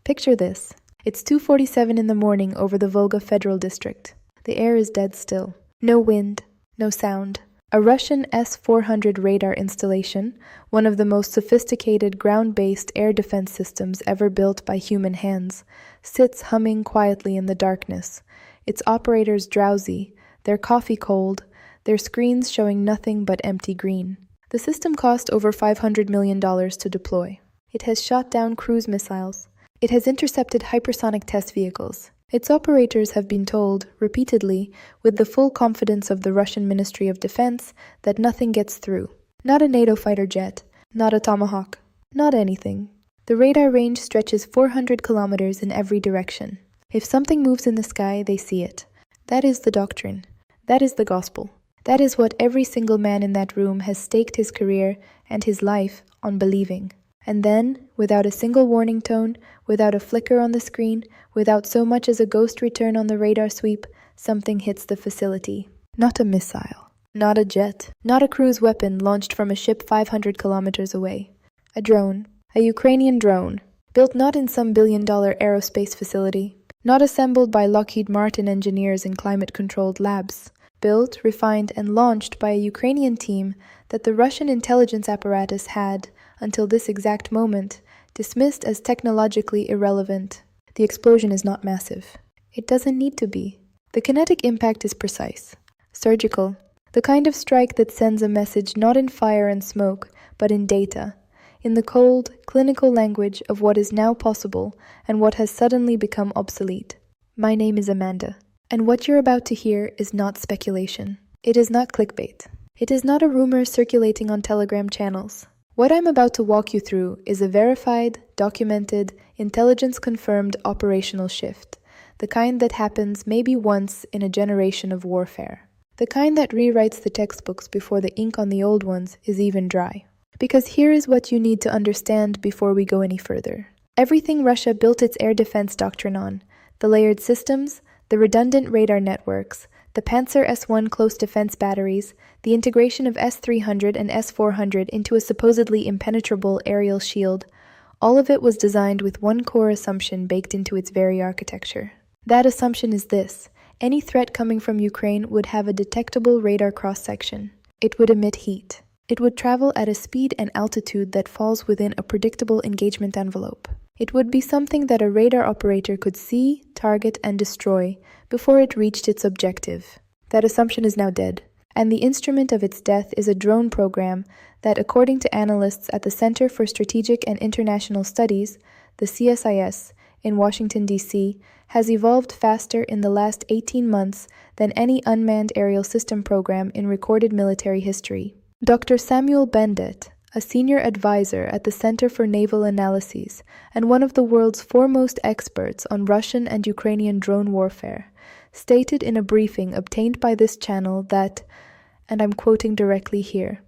Picture this. It's 2:47 in the morning over the Volga Federal District. The air is dead still. No wind, no sound. A Russian S-400 radar installation, one of the most sophisticated ground-based air defense systems ever built by human hands, sits humming quietly in the darkness, its operators drowsy, their coffee cold, their screens showing nothing but empty green. The system cost over $500 million to deploy. It has shot down cruise missiles. It has intercepted hypersonic test vehicles. Its operators have been told, repeatedly, with the full confidence of the Russian Ministry of Defense, that nothing gets through. Not a NATO fighter jet, not a Tomahawk, not anything. The radar range stretches 400 kilometers in every direction. If something moves in the sky, they see it. That is the doctrine. That is the gospel. That is what every single man in that room has staked his career and his life on believing. And then, without a single warning tone, without a flicker on the screen, without so much as a ghost return on the radar sweep, something hits the facility. Not a missile, not a jet, not a cruise weapon launched from a ship 500 kilometers away. A drone, a Ukrainian drone, built not in some billion-dollar aerospace facility, not assembled by Lockheed Martin engineers in climate-controlled labs, built, refined, and launched by a Ukrainian team that the Russian intelligence apparatus had, until this exact moment, dismissed as technologically irrelevant. The explosion is not massive. It doesn't need to be. The kinetic impact is precise, surgical, the kind of strike that sends a message not in fire and smoke, but in data, in the cold, clinical language of what is now possible and what has suddenly become obsolete. My name is Amanda, and what you're about to hear is not speculation. It is not clickbait. It is not a rumor circulating on Telegram channels. What I'm about to walk you through is a verified, documented, intelligence-confirmed operational shift, the kind that happens maybe once in a generation of warfare, the kind that rewrites the textbooks before the ink on the old ones is even dry. Because here is what you need to understand before we go any further. Everything Russia built its air defense doctrine on, the layered systems, the redundant radar networks, the Panzer S-1 close defense batteries, the integration of S-300 and S-400 into a supposedly impenetrable aerial shield, all of it was designed with one core assumption baked into its very architecture. That assumption is this: any threat coming from Ukraine would have a detectable radar cross-section. It would emit heat. It would travel at a speed and altitude that falls within a predictable engagement envelope. It would be something that a radar operator could see, target, and destroy before it reached its objective. That assumption is now dead, and the instrument of its death is a drone program that, according to analysts at the Center for Strategic and International Studies, the CSIS, in Washington, D.C., has evolved faster in the last 18 months than any unmanned aerial system program in recorded military history. Dr. Samuel Bendet, a senior advisor at the Center for Naval Analyses and one of the world's foremost experts on Russian and Ukrainian drone warfare, stated in a briefing obtained by this channel that, and I'm quoting directly here,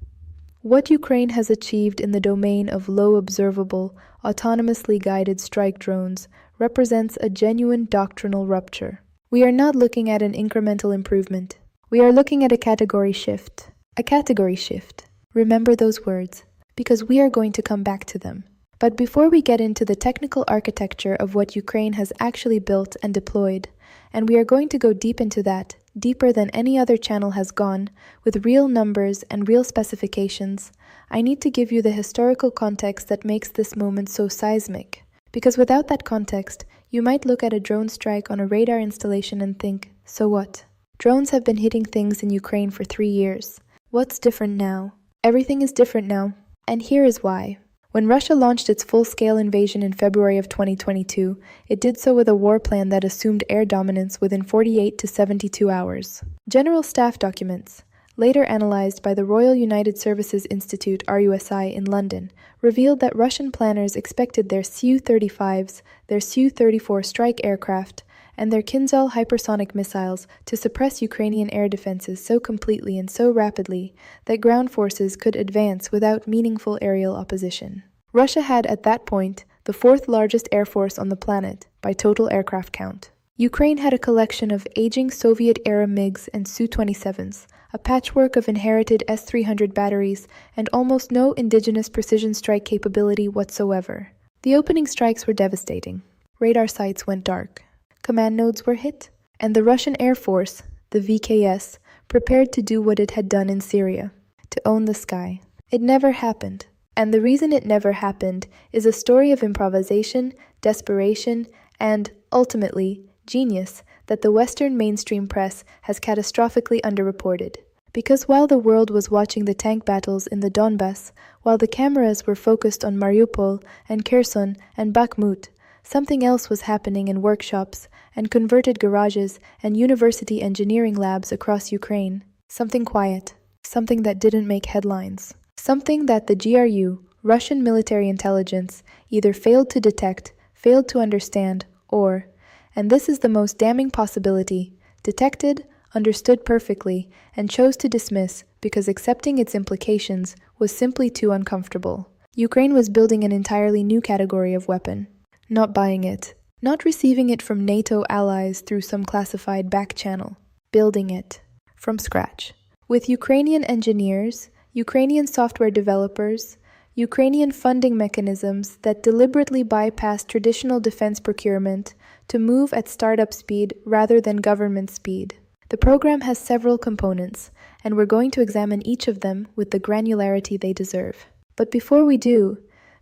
"What Ukraine has achieved in the domain of low observable, autonomously guided strike drones represents a genuine doctrinal rupture. We are not looking at an incremental improvement. We are looking at a category shift. A category shift. Remember those words, because we are going to come back to them. But before we get into the technical architecture of what Ukraine has actually built and deployed, and we are going to go deep into that, deeper than any other channel has gone, with real numbers and real specifications, I need to give you the historical context that makes this moment so seismic. Because without that context, you might look at a drone strike on a radar installation and think, so what? Drones have been hitting things in Ukraine for 3 years. What's different now? Everything is different now. And here is why. When Russia launched its full-scale invasion in February of 2022, it did so with a war plan that assumed air dominance within 48 to 72 hours. General Staff documents, later analyzed by the Royal United Services Institute RUSI in London, revealed that Russian planners expected their Su-35s, their Su-34 strike aircraft, and their Kinzhal hypersonic missiles to suppress Ukrainian air defenses so completely and so rapidly that ground forces could advance without meaningful aerial opposition. Russia had at that point the fourth largest air force on the planet by total aircraft count. Ukraine had a collection of aging Soviet-era MiGs and Su-27s, a patchwork of inherited S-300 batteries, and almost no indigenous precision strike capability whatsoever. The opening strikes were devastating. radar sites went dark. Command nodes were hit, and the Russian Air Force, the VKS, prepared to do what it had done in Syria, to own the sky. It never happened. And the reason it never happened is a story of improvisation, desperation, and, ultimately, genius that the Western mainstream press has catastrophically underreported. Because while the world was watching the tank battles in the Donbass, while the cameras were focused on Mariupol and Kherson and Bakhmut, something else was happening in workshops and converted garages and university engineering labs across Ukraine. Something quiet, something that didn't make headlines. Something that the GRU, Russian military intelligence, either failed to detect, failed to understand, or, and this is the most damning possibility, detected, understood perfectly, and chose to dismiss because accepting its implications was simply too uncomfortable. Ukraine was building an entirely new category of weapon. Not buying it. Not receiving it from NATO allies through some classified back channel. Building it. From scratch. With Ukrainian engineers, Ukrainian software developers, Ukrainian funding mechanisms that deliberately bypass traditional defense procurement to move at startup speed rather than government speed. The program has several components, and we're going to examine each of them with the granularity they deserve. But before we do,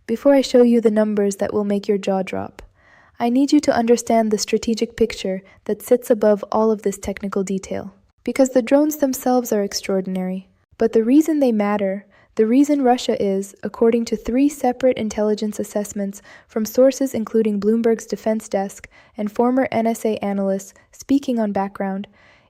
before I show you the numbers that will make your jaw drop, I need you to understand the strategic picture that sits above all of this technical detail. Because the drones themselves are extraordinary. But the reason they matter, the reason Russia is, according to 3 separate intelligence assessments from sources including Bloomberg's defense desk and former NSA analysts speaking on background,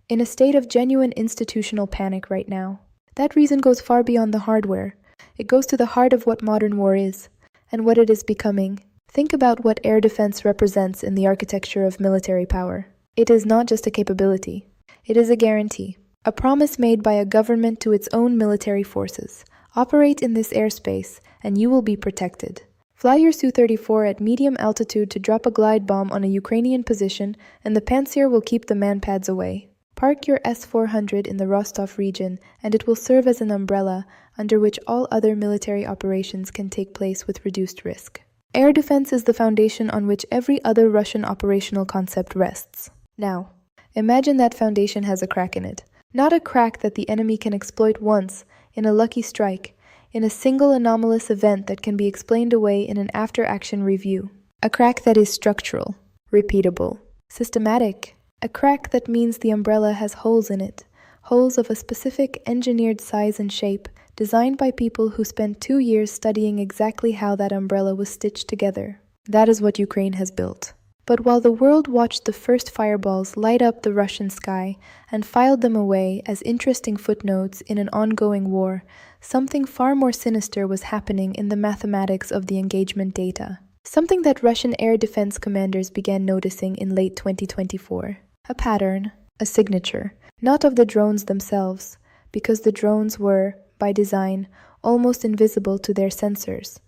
in a state of genuine institutional panic right now. That reason goes far beyond the hardware. It goes to the heart of what modern war is, and what it is becoming. Think about what air defense represents in the architecture of military power. It is not just a capability. It is a guarantee. A promise made by a government to its own military forces. Operate in this airspace, and you will be protected. Fly your Su-34 at medium altitude to drop a glide bomb on a Ukrainian position, and the Pantsir will keep the manpads away. Park your S-400 in the Rostov region, and it will serve as an umbrella under which all other military operations can take place with reduced risk. Air defense is the foundation on which every other Russian operational concept rests. Now, imagine that foundation has a crack in it. Not a crack that the enemy can exploit once, in a lucky strike, in a single anomalous event that can be explained away in an after-action review. A crack that is structural, repeatable, systematic. A crack that means the umbrella has holes in it, holes of a specific engineered size and shape, designed by people who spent 2 years studying exactly how that umbrella was stitched together. That is what Ukraine has built. But while the world watched the first fireballs light up the Russian sky and filed them away as interesting footnotes in an ongoing war, something far more sinister was happening in the mathematics of the engagement data. Something that Russian air defense commanders began noticing in late 2024. A pattern, a signature, not of the drones themselves, because the drones were, by design, almost invisible to their sensors,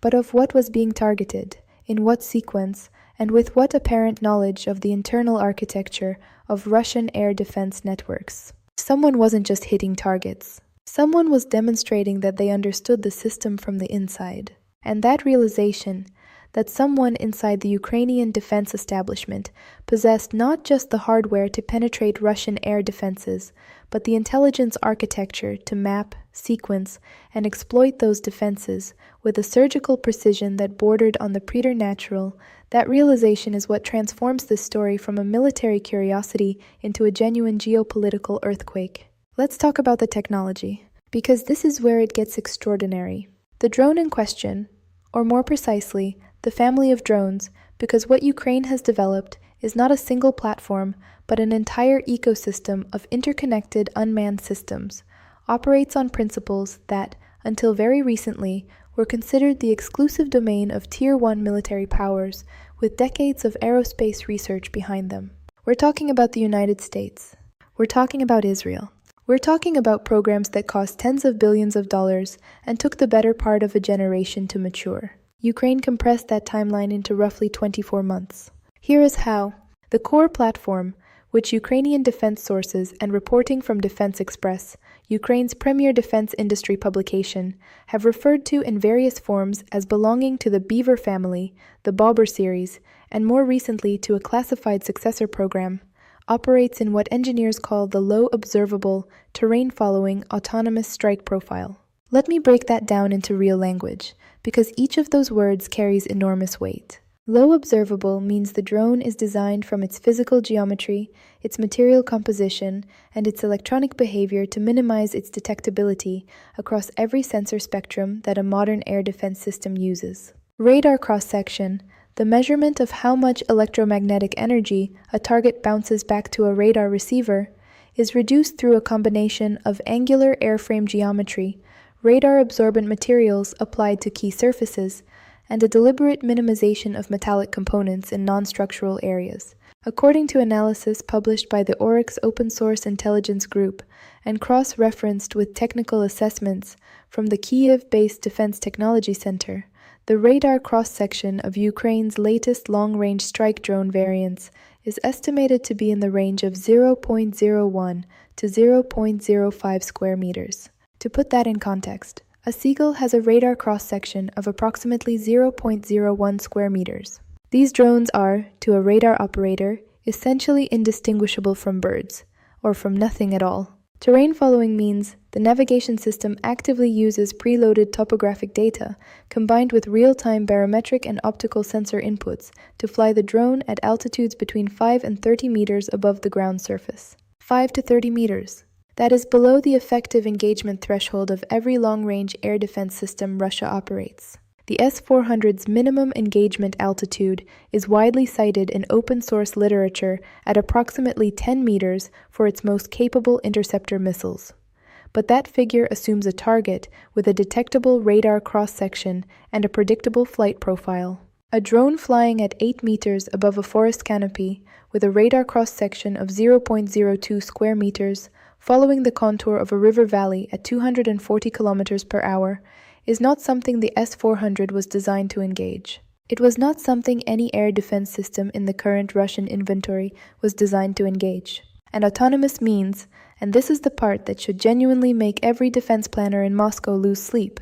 but of what was being targeted, in what sequence, and with what apparent knowledge of the internal architecture of Russian air defense networks. Someone wasn't just hitting targets. Someone was demonstrating that they understood the system from the inside. And that realization, that someone inside the Ukrainian defense establishment possessed not just the hardware to penetrate Russian air defenses, but the intelligence architecture to map, sequence, and exploit those defenses with a surgical precision that bordered on the preternatural. That realization is what transforms this story from a military curiosity into a genuine geopolitical earthquake. Let's talk about the technology, because this is where it gets extraordinary. The drone in question, or more precisely, the family of drones, because what Ukraine has developed is not a single platform, but an entire ecosystem of interconnected unmanned systems, operates on principles that, until very recently, were considered the exclusive domain of Tier 1 military powers, with decades of aerospace research behind them. We're talking about the United States. We're talking about Israel. We're talking about programs that cost tens of billions of dollars and took the better part of a generation to mature. Ukraine compressed that timeline into roughly 24 months. Here is how. The core platform, which Ukrainian defense sources and reporting from Defense Express, Ukraine's premier defense industry publication, have referred to in various forms as belonging to the Beaver family, the Bobber series, and more recently to a classified successor program, operates in what engineers call the Low Observable, Terrain-Following Autonomous Strike Profile. Let me break that down into real language, because each of those words carries enormous weight. Low observable means the drone is designed from its physical geometry, its material composition, and its electronic behavior to minimize its detectability across every sensor spectrum that a modern air defense system uses. Radar cross-section, the measurement of how much electromagnetic energy a target bounces back to a radar receiver, is reduced through a combination of angular airframe geometry, radar-absorbent materials applied to key surfaces, and a deliberate minimization of metallic components in non-structural areas. According to analysis published by the Oryx Open Source Intelligence Group and cross-referenced with technical assessments from the Kyiv-based Defense Technology Center, the radar cross-section of Ukraine's latest long-range strike drone variants is estimated to be in the range of 0.01 to 0.05 square meters. To put that in context, a Seagull has a radar cross-section of approximately 0.01 square meters. These drones are, to a radar operator, essentially indistinguishable from birds, or from nothing at all. Terrain following means the navigation system actively uses preloaded topographic data combined with real-time barometric and optical sensor inputs to fly the drone at altitudes between 5 and 30 meters above the ground surface. 5 to 30 meters. That is below the effective engagement threshold of every long-range air defense system Russia operates. The S-400's minimum engagement altitude is widely cited in open-source literature at approximately 10 meters for its most capable interceptor missiles. But that figure assumes a target with a detectable radar cross-section and a predictable flight profile. A drone flying at 8 meters above a forest canopy with a radar cross-section of 0.02 square meters following the contour of a river valley at 240 kilometers per hour is not something the S-400 was designed to engage. It was not something any air defense system in the current Russian inventory was designed to engage. And autonomous means, and this is the part that should genuinely make every defense planner in Moscow lose sleep,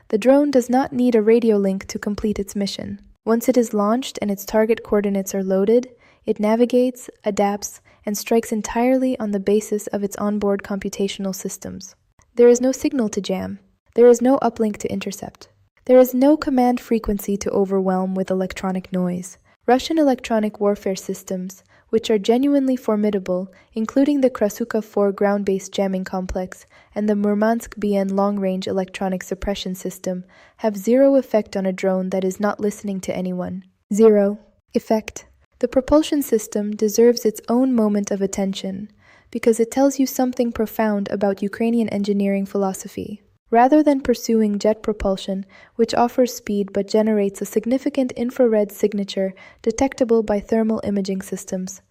the drone does not need a radio link to complete its mission. Once it is launched and its target coordinates are loaded, it navigates, adapts, and strikes entirely on the basis of its onboard computational systems. There is no signal to jam. There is no uplink to intercept. There is no command frequency to overwhelm with electronic noise. Russian electronic warfare systems, which are genuinely formidable, including the Krasuka 4 ground-based jamming complex and the Murmansk BN long-range electronic suppression system, have zero effect on a drone that is not listening to anyone. Zero effect. The propulsion system deserves its own moment of attention because it tells you something profound about Ukrainian engineering philosophy. Rather than pursuing jet propulsion, which offers speed but generates a significant infrared signature detectable by thermal imaging systems,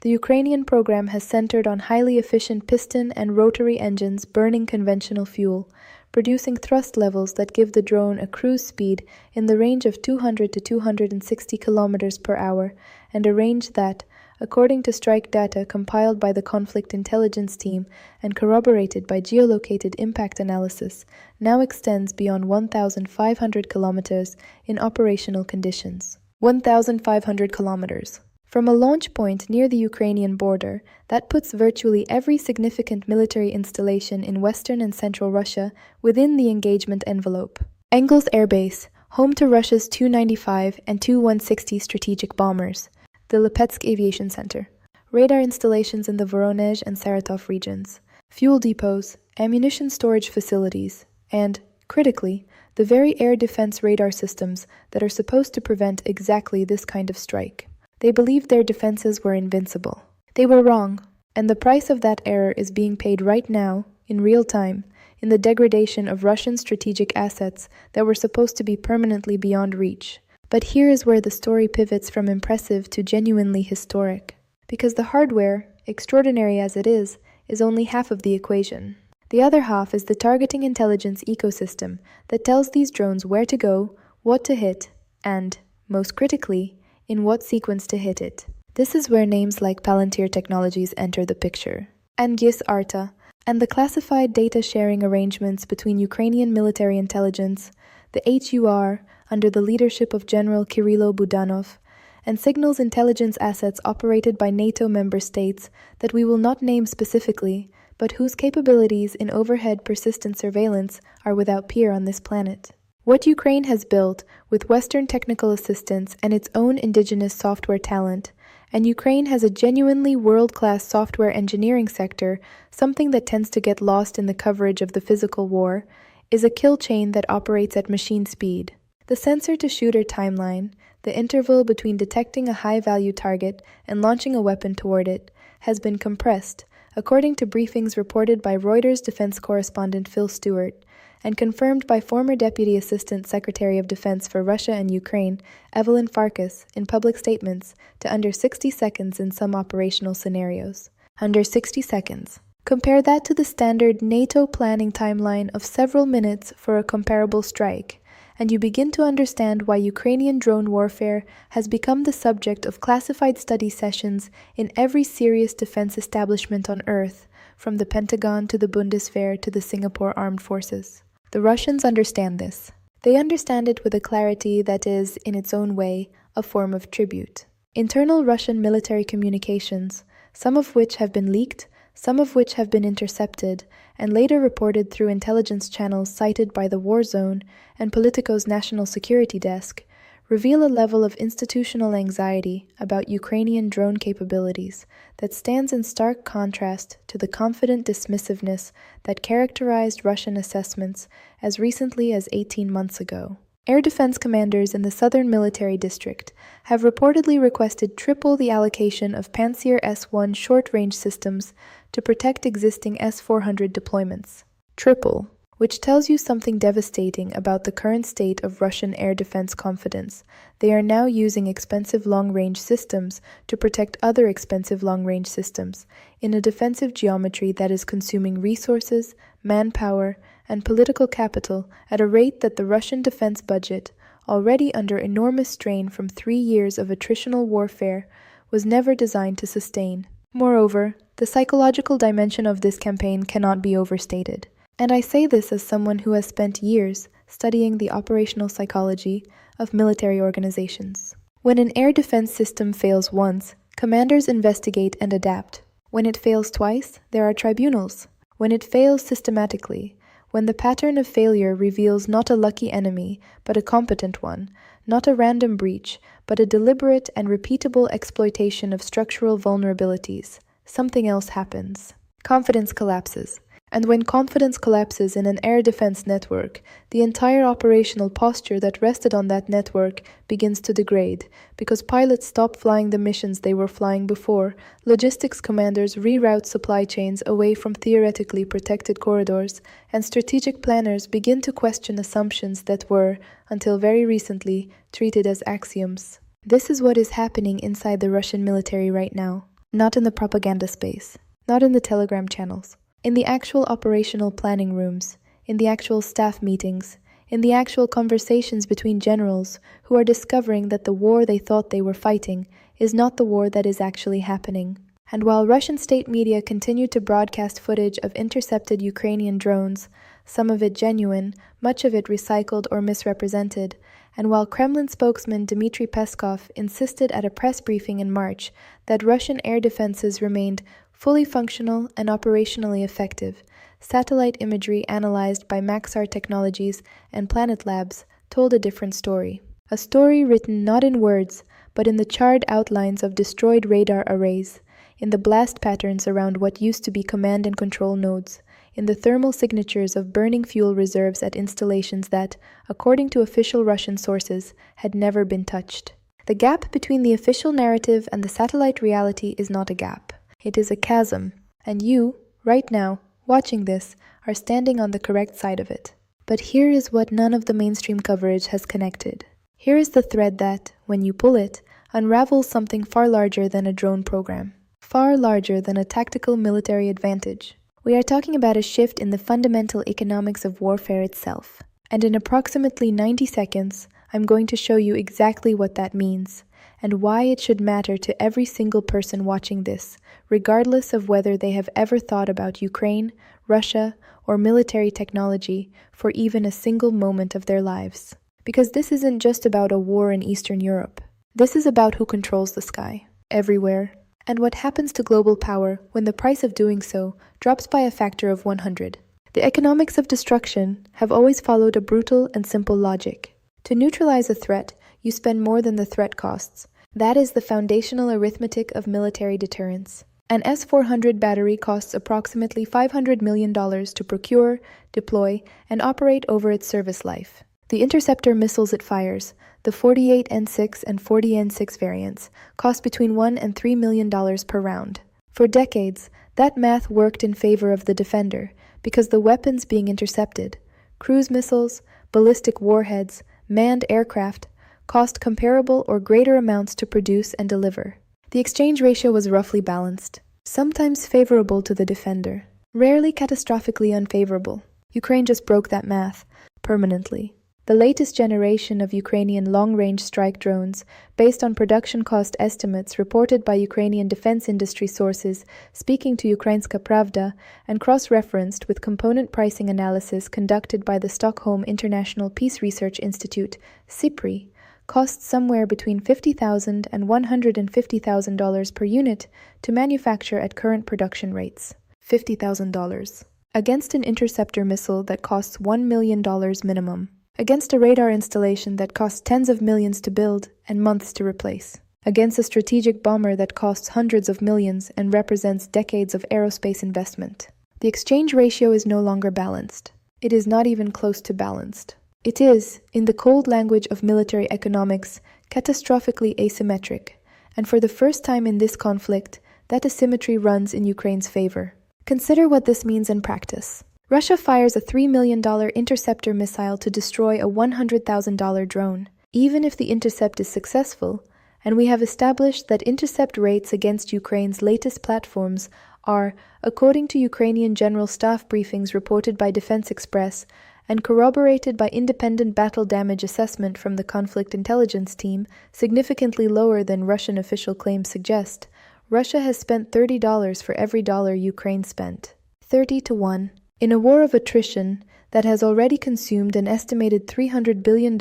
the Ukrainian program has centered on highly efficient piston and rotary engines burning conventional fuel, producing thrust levels that give the drone a cruise speed in the range of 200 to 260 kilometers per hour, and a range that, according to strike data compiled by the Conflict Intelligence Team and corroborated by geolocated impact analysis, now extends beyond 1,500 kilometers in operational conditions. 1,500 kilometers. From a launch point near the Ukrainian border, that puts virtually every significant military installation in western and central Russia within the engagement envelope. Engels Air Base, home to Russia's Tu-95 and Tu-160 strategic bombers. The Lipetsk Aviation Center. Radar installations in the Voronezh and Saratov regions. Fuel depots, ammunition storage facilities, and, critically, the very air defense radar systems that are supposed to prevent exactly this kind of strike. They believed their defenses were invincible. They were wrong, and the price of that error is being paid right now, in real time, in the degradation of Russian strategic assets that were supposed to be permanently beyond reach. But here is where the story pivots from impressive to genuinely historic. Because the hardware, extraordinary as it is only half of the equation. The other half is the targeting intelligence ecosystem that tells these drones where to go, what to hit, and, most critically, in what sequence to hit it. This is where names like Palantir Technologies enter the picture, and GIS Arta, and the classified data sharing arrangements between Ukrainian military intelligence, the HUR, under the leadership of General Kirilo Budanov, and signals intelligence assets operated by NATO member states that we will not name specifically, but whose capabilities in overhead persistent surveillance are without peer on this planet. What Ukraine has built, with Western technical assistance and its own indigenous software talent, and Ukraine has a genuinely world-class software engineering sector, something that tends to get lost in the coverage of the physical war, is a kill chain that operates at machine speed. The sensor-to-shooter timeline, the interval between detecting a high-value target and launching a weapon toward it, has been compressed, according to briefings reported by Reuters defense correspondent Phil Stewart, and confirmed by former Deputy Assistant Secretary of Defense for Russia and Ukraine, Evelyn Farkas, in public statements, to under 60 seconds in some operational scenarios. Under 60 seconds. Compare that to the standard NATO planning timeline of several minutes for a comparable strike, and you begin to understand why Ukrainian drone warfare has become the subject of classified study sessions in every serious defense establishment on Earth, from the Pentagon to the Bundeswehr to the Singapore Armed Forces. The Russians understand this. They understand it with a clarity that is, in its own way, a form of tribute. Internal Russian military communications, some of which have been leaked, some of which have been intercepted, and later reported through intelligence channels cited by the War Zone and Politico's National Security Desk, reveal a level of institutional anxiety about Ukrainian drone capabilities that stands in stark contrast to the confident dismissiveness that characterized Russian assessments as recently as 18 months ago. Air defense commanders in the Southern Military District have reportedly requested triple the allocation of Pantsir S-1 short-range systems to protect existing S-400 deployments. Triple, which tells you something devastating about the current state of Russian air defense confidence. They are now using expensive long-range systems to protect other expensive long-range systems in a defensive geometry that is consuming resources, manpower, and political capital at a rate that the Russian defense budget, already under enormous strain from 3 years of attritional warfare, was never designed to sustain. Moreover, the psychological dimension of this campaign cannot be overstated. And I say this as someone who has spent years studying the operational psychology of military organizations. When an air defense system fails once, commanders investigate and adapt. When it fails twice, there are tribunals. When it fails systematically, when the pattern of failure reveals not a lucky enemy, but a competent one, not a random breach, but a deliberate and repeatable exploitation of structural vulnerabilities, something else happens. Confidence collapses. And when confidence collapses in an air defense network, the entire operational posture that rested on that network begins to degrade, because pilots stop flying the missions they were flying before, logistics commanders reroute supply chains away from theoretically protected corridors, and strategic planners begin to question assumptions that were, until very recently, treated as axioms. This is what is happening inside the Russian military right now, not in the propaganda space, not in the Telegram channels. In the actual operational planning rooms, in the actual staff meetings, in the actual conversations between generals who are discovering that the war they thought they were fighting is not the war that is actually happening. And while Russian state media continue to broadcast footage of intercepted Ukrainian drones, some of it genuine, much of it recycled or misrepresented, and while Kremlin spokesman Dmitry Peskov insisted at a press briefing in March that Russian air defenses remained fully functional and operationally effective, satellite imagery analyzed by Maxar Technologies and Planet Labs told a different story. A story written not in words, but in the charred outlines of destroyed radar arrays, in the blast patterns around what used to be command and control nodes, in the thermal signatures of burning fuel reserves at installations that, according to official Russian sources, had never been touched. The gap between the official narrative and the satellite reality is not a gap. It is a chasm, and you, right now, watching this, are standing on the correct side of it. But here is what none of the mainstream coverage has connected. Here is the thread that, when you pull it, unravels something far larger than a drone program, far larger than a tactical military advantage. We are talking about a shift in the fundamental economics of warfare itself. And in approximately 90 seconds, I'm going to show you exactly what that means, and why it should matter to every single person watching this, regardless of whether they have ever thought about Ukraine, Russia, or military technology for even a single moment of their lives. Because this isn't just about a war in Eastern Europe. This is about who controls the sky, everywhere, and what happens to global power when the price of doing so drops by a factor of 100. The economics of destruction have always followed a brutal and simple logic. To neutralize a threat, you spend more than the threat costs. That is the foundational arithmetic of military deterrence. An S-400 battery costs approximately $500 million to procure, deploy, and operate over its service life. The interceptor missiles it fires, the 48N6 and 40N6 variants, cost between $1 and $3 million per round. For decades, that math worked in favor of the defender because the weapons being intercepted, cruise missiles, ballistic warheads, manned aircraft, cost comparable or greater amounts to produce and deliver. The exchange ratio was roughly balanced, sometimes favorable to the defender, rarely catastrophically unfavorable. Ukraine just broke that math permanently. The latest generation of Ukrainian long-range strike drones, based on production cost estimates reported by Ukrainian defense industry sources speaking to Ukrainska Pravda and cross-referenced with component pricing analysis conducted by the Stockholm International Peace Research Institute, SIPRI, costs somewhere between $50,000 and $150,000 per unit to manufacture at current production rates. $50,000. Against an interceptor missile that costs $1 million minimum. Against a radar installation that costs tens of millions to build and months to replace. Against a strategic bomber that costs hundreds of millions and represents decades of aerospace investment. The exchange ratio is no longer balanced. It is not even close to balanced. It is, in the cold language of military economics, catastrophically asymmetric, and for the first time in this conflict, that asymmetry runs in Ukraine's favor. Consider what this means in practice. Russia fires a $3 million interceptor missile to destroy a $100,000 drone. Even if the intercept is successful, and we have established that intercept rates against Ukraine's latest platforms are, according to Ukrainian General Staff briefings reported by Defense Express and corroborated by independent battle damage assessment from the conflict intelligence team, significantly lower than Russian official claims suggest, Russia has spent $30 for every dollar Ukraine spent. 30 to 1. In a war of attrition that has already consumed an estimated $300 billion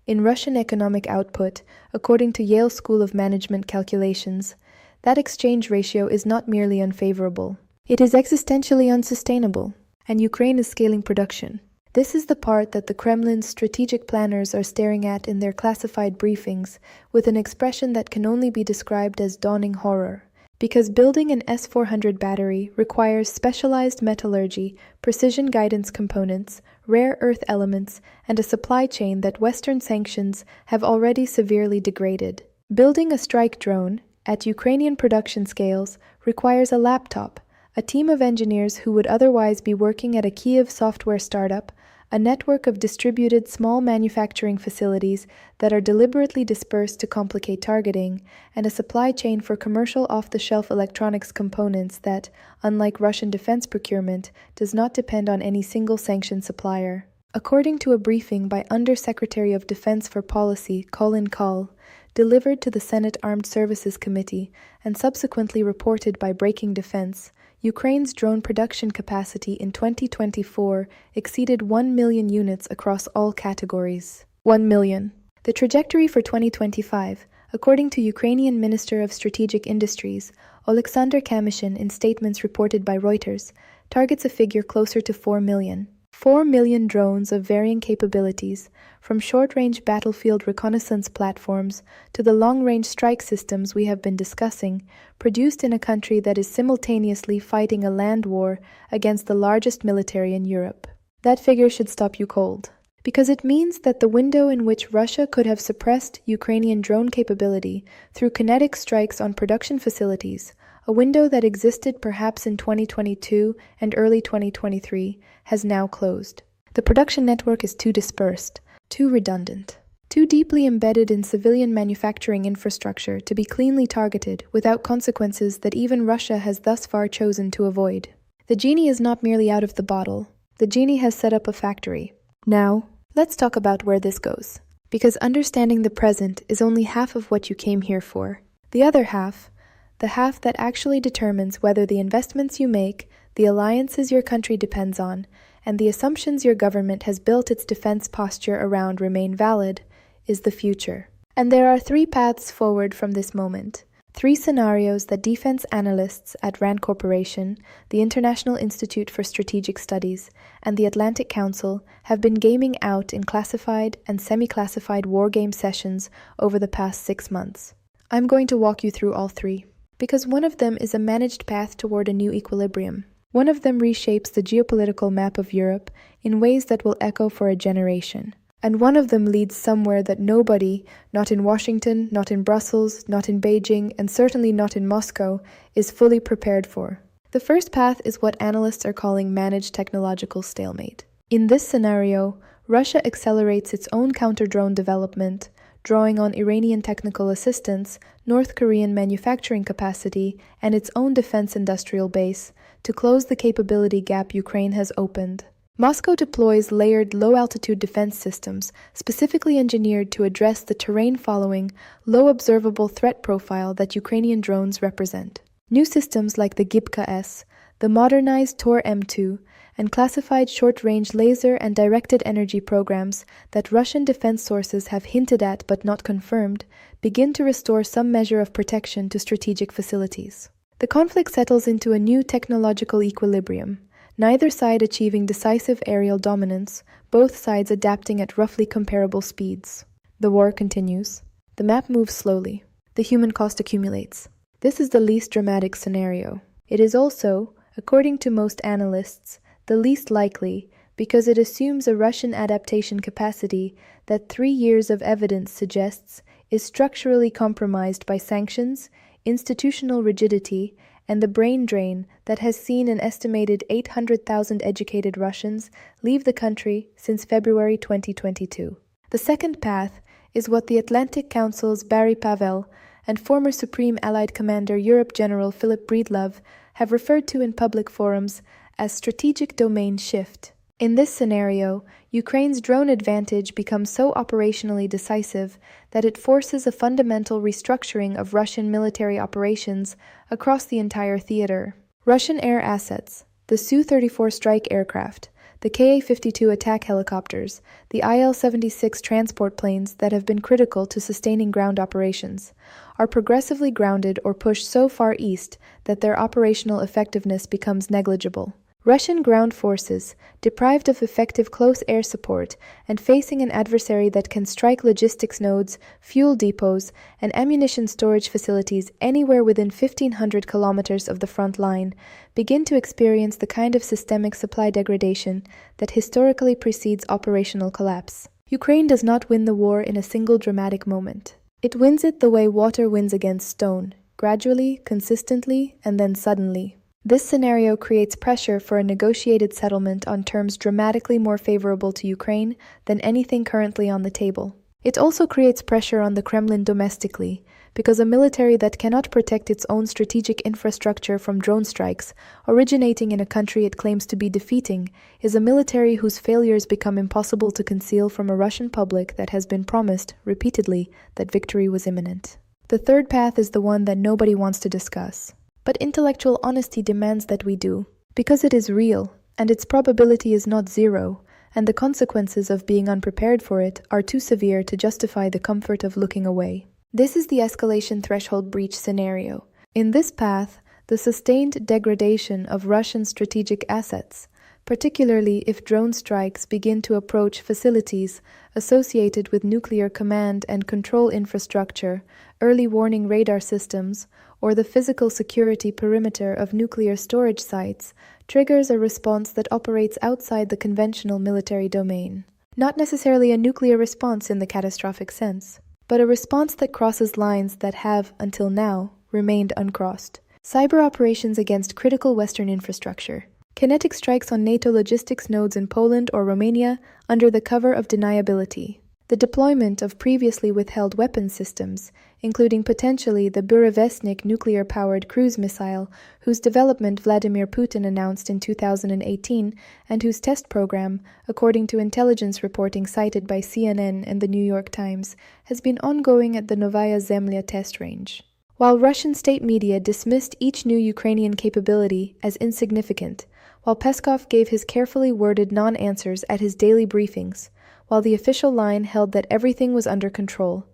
in Russian economic output, according to Yale School of Management calculations, that exchange ratio is not merely unfavorable. It is existentially unsustainable, and Ukraine is scaling production. This is the part that the Kremlin's strategic planners are staring at in their classified briefings with an expression that can only be described as dawning horror. Because building an S-400 battery requires specialized metallurgy, precision guidance components, rare earth elements, and a supply chain that Western sanctions have already severely degraded. Building a strike drone, at Ukrainian production scales, requires a laptop, a team of engineers who would otherwise be working at a Kyiv software startup, a network of distributed small manufacturing facilities that are deliberately dispersed to complicate targeting, and a supply chain for commercial off-the-shelf electronics components that, unlike Russian defense procurement, does not depend on any single sanctioned supplier. According to a briefing by Under-Secretary of Defense for Policy Colin Kahl, delivered to the Senate Armed Services Committee and subsequently reported by Breaking Defense, Ukraine's drone production capacity in 2024 exceeded 1 million units across all categories. 1 million. The trajectory for 2025, according to Ukrainian Minister of Strategic Industries, Oleksandr Kamyshin, in statements reported by Reuters, targets a figure closer to 4 million. 4 million drones of varying capabilities, from short-range battlefield reconnaissance platforms to the long-range strike systems we have been discussing, produced in a country that is simultaneously fighting a land war against the largest military in Europe. That figure should stop you cold, because it means that the window in which Russia could have suppressed Ukrainian drone capability through kinetic strikes on production facilities, a window that existed perhaps in 2022 and early 2023, has now closed. The production network is too dispersed, too redundant, too deeply embedded in civilian manufacturing infrastructure to be cleanly targeted without consequences that even Russia has thus far chosen to avoid. The genie is not merely out of the bottle. The genie has set up a factory. Now, let's talk about where this goes. because understanding the present is only half of what you came here for. The other half, the half that actually determines whether the investments you make, the alliances your country depends on, and the assumptions your government has built its defense posture around remain valid, is the future. And there are 3 paths forward from this moment. 3 scenarios that defense analysts at RAND Corporation, the International Institute for Strategic Studies, and the Atlantic Council have been gaming out in classified and semi-classified wargame sessions over the past 6 months. I'm going to walk you through all 3, because one of them is a managed path toward a new equilibrium. One of them reshapes the geopolitical map of Europe in ways that will echo for a generation. And one of them leads somewhere that nobody, not in Washington, not in Brussels, not in Beijing, and certainly not in Moscow, is fully prepared for. The first path is what analysts are calling managed technological stalemate. In this scenario, Russia accelerates its own counter-drone development, drawing on Iranian technical assistance, North Korean manufacturing capacity, and its own defense industrial base to close the capability gap Ukraine has opened. Moscow deploys layered low-altitude defense systems specifically engineered to address the terrain-following, low-observable threat profile that Ukrainian drones represent. New systems like the Gibka-S, the modernized Tor M2, and classified short-range laser and directed energy programs that Russian defense sources have hinted at but not confirmed begin to restore some measure of protection to strategic facilities. The conflict settles into a new technological equilibrium, neither side achieving decisive aerial dominance, both sides adapting at roughly comparable speeds. The war continues. The map moves slowly. The human cost accumulates. This is the least dramatic scenario. It is also, according to most analysts, the least likely because it assumes a Russian adaptation capacity that 3 years of evidence suggests is structurally compromised by sanctions, institutional rigidity, and the brain drain that has seen an estimated 800,000 educated Russians leave the country since February 2022. The second path is what the Atlantic Council's Barry Pavel and former Supreme Allied Commander Europe General Philip Breedlove have referred to in public forums as strategic domain shift. In this scenario, Ukraine's drone advantage becomes so operationally decisive that it forces a fundamental restructuring of Russian military operations across the entire theater. Russian air assets, the Su-34 strike aircraft, the Ka-52 attack helicopters, the Il-76 transport planes that have been critical to sustaining ground operations, are progressively grounded or pushed so far east that their operational effectiveness becomes negligible. Russian ground forces, deprived of effective close air support and facing an adversary that can strike logistics nodes, fuel depots, and ammunition storage facilities anywhere within 1,500 kilometers of the front line, begin to experience the kind of systemic supply degradation that historically precedes operational collapse. Ukraine does not win the war in a single dramatic moment. It wins it the way water wins against stone, gradually, consistently, and then suddenly. This scenario creates pressure for a negotiated settlement on terms dramatically more favorable to Ukraine than anything currently on the table. It also creates pressure on the Kremlin domestically, because a military that cannot protect its own strategic infrastructure from drone strikes, originating in a country it claims to be defeating, is a military whose failures become impossible to conceal from a Russian public that has been promised, repeatedly, that victory was imminent. The third path is the one that nobody wants to discuss. But intellectual honesty demands that we do, because it is real, and its probability is not zero, and the consequences of being unprepared for it are too severe to justify the comfort of looking away. This is the escalation threshold breach scenario. In this path, the sustained degradation of Russian strategic assets, particularly if drone strikes begin to approach facilities associated with nuclear command and control infrastructure, early warning radar systems, or the physical security perimeter of nuclear storage sites, triggers a response that operates outside the conventional military domain. Not necessarily a nuclear response in the catastrophic sense, but a response that crosses lines that have, until now, remained uncrossed. Cyber operations against critical Western infrastructure. Kinetic strikes on NATO logistics nodes in Poland or Romania under the cover of deniability. The deployment of previously withheld weapons systems, including potentially the Burevestnik nuclear-powered cruise missile, whose development Vladimir Putin announced in 2018 and whose test program, according to intelligence reporting cited by CNN and the New York Times, has been ongoing at the Novaya Zemlya test range. While Russian state media dismissed each new Ukrainian capability as insignificant, while Peskov gave his carefully worded non-answers at his daily briefings, while the official line held that everything was under control,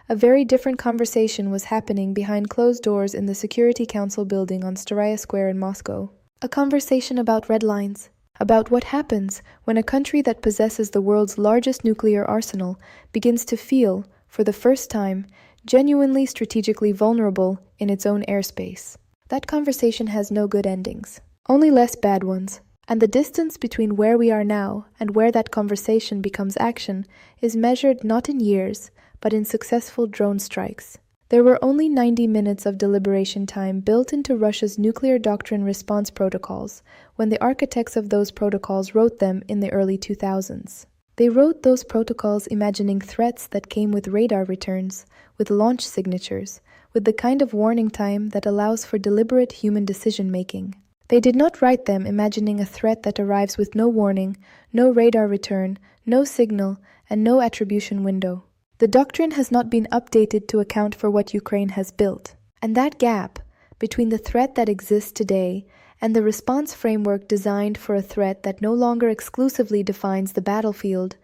a very different conversation was happening behind closed doors in the Security Council building on Staraya Square in Moscow. A conversation about red lines, about what happens when a country that possesses the world's largest nuclear arsenal begins to feel, for the first time, genuinely strategically vulnerable in its own airspace. That conversation has no good endings, only less bad ones, and the distance between where we are now and where that conversation becomes action is measured not in years, but in successful drone strikes. There were only 90 minutes of deliberation time built into Russia's nuclear doctrine response protocols when the architects of those protocols wrote them in the early 2000s. They wrote those protocols imagining threats that came with radar returns, with launch signatures, with the kind of warning time that allows for deliberate human decision-making. They did not write them imagining a threat that arrives with no warning, no radar return, no signal, and no attribution window. The doctrine has not been updated to account for what Ukraine has built. And that gap between the threat that exists today and the response framework designed for a threat that no longer exclusively defines the battlefield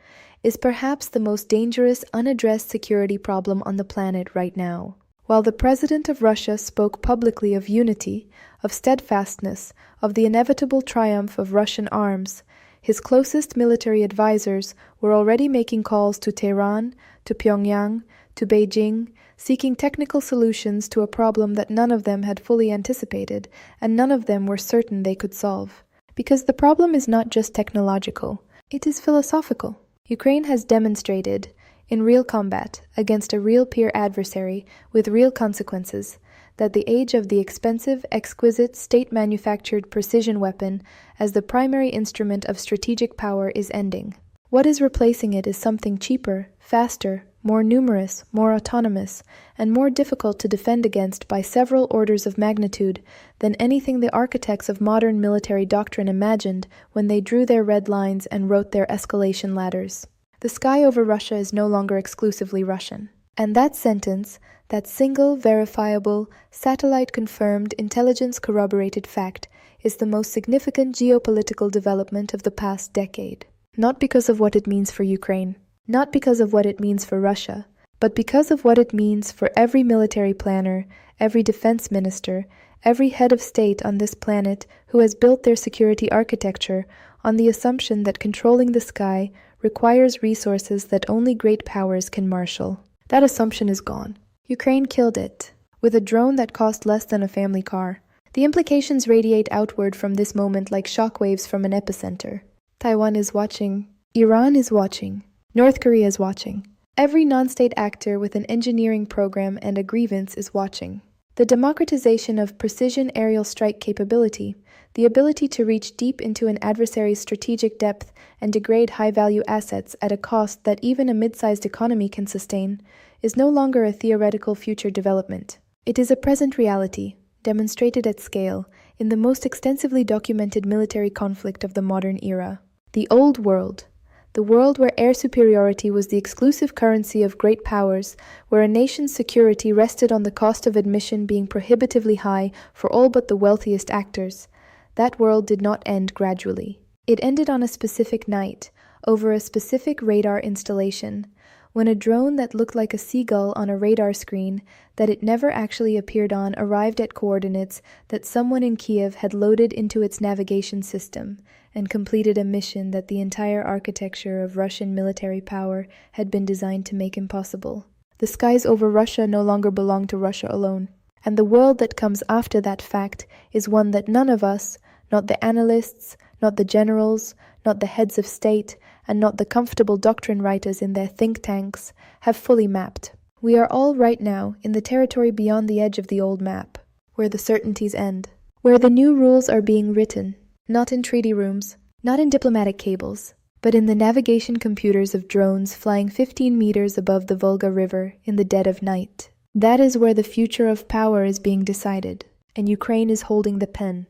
is perhaps the most dangerous unaddressed security problem on the planet right now. While the president of Russia spoke publicly of unity, of steadfastness, of the inevitable triumph of Russian arms, his closest military advisors were already making calls to Tehran, to Pyongyang, to Beijing, seeking technical solutions to a problem that none of them had fully anticipated, and none of them were certain they could solve. Because the problem is not just technological, it is philosophical. Ukraine has demonstrated, in real combat, against a real peer adversary with real consequences, that the age of the expensive, exquisite, state-manufactured precision weapon as the primary instrument of strategic power is ending. What is replacing it is something cheaper, faster, more numerous, more autonomous, and more difficult to defend against by several orders of magnitude than anything the architects of modern military doctrine imagined when they drew their red lines and wrote their escalation ladders. The sky over Russia is no longer exclusively Russian. And that sentence, that single, verifiable, satellite-confirmed, intelligence-corroborated fact, is the most significant geopolitical development of the past decade. Not because of what it means for Ukraine, not because of what it means for Russia, but because of what it means for every military planner, every defense minister, every head of state on this planet who has built their security architecture on the assumption that controlling the sky requires resources that only great powers can marshal. That assumption is gone. Ukraine killed it, with a drone that cost less than a family car. The implications radiate outward from this moment like shockwaves from an epicenter. Taiwan is watching. Iran is watching. North Korea is watching. Every non-state actor with an engineering program and a grievance is watching. The democratization of precision aerial strike capability, the ability to reach deep into an adversary's strategic depth and degrade high-value assets at a cost that even a mid-sized economy can sustain, is no longer a theoretical future development. It is a present reality, demonstrated at scale, in the most extensively documented military conflict of the modern era. The old world. The world where air superiority was the exclusive currency of great powers, where a nation's security rested on the cost of admission being prohibitively high for all but the wealthiest actors. That world did not end gradually. It ended on a specific night, over a specific radar installation, when a drone that looked like a seagull on a radar screen that it never actually appeared on arrived at coordinates that someone in Kiev had loaded into its navigation system and completed a mission that the entire architecture of Russian military power had been designed to make impossible. The skies over Russia no longer belong to Russia alone, and the world that comes after that fact is one that none of us, not the analysts, not the generals, not the heads of state, and not the comfortable doctrine writers in their think tanks, have fully mapped. We are all right now in the territory beyond the edge of the old map, where the certainties end, where the new rules are being written, not in treaty rooms, not in diplomatic cables, but in the navigation computers of drones flying 15 meters above the Volga River in the dead of night. That is where the future of power is being decided, and Ukraine is holding the pen.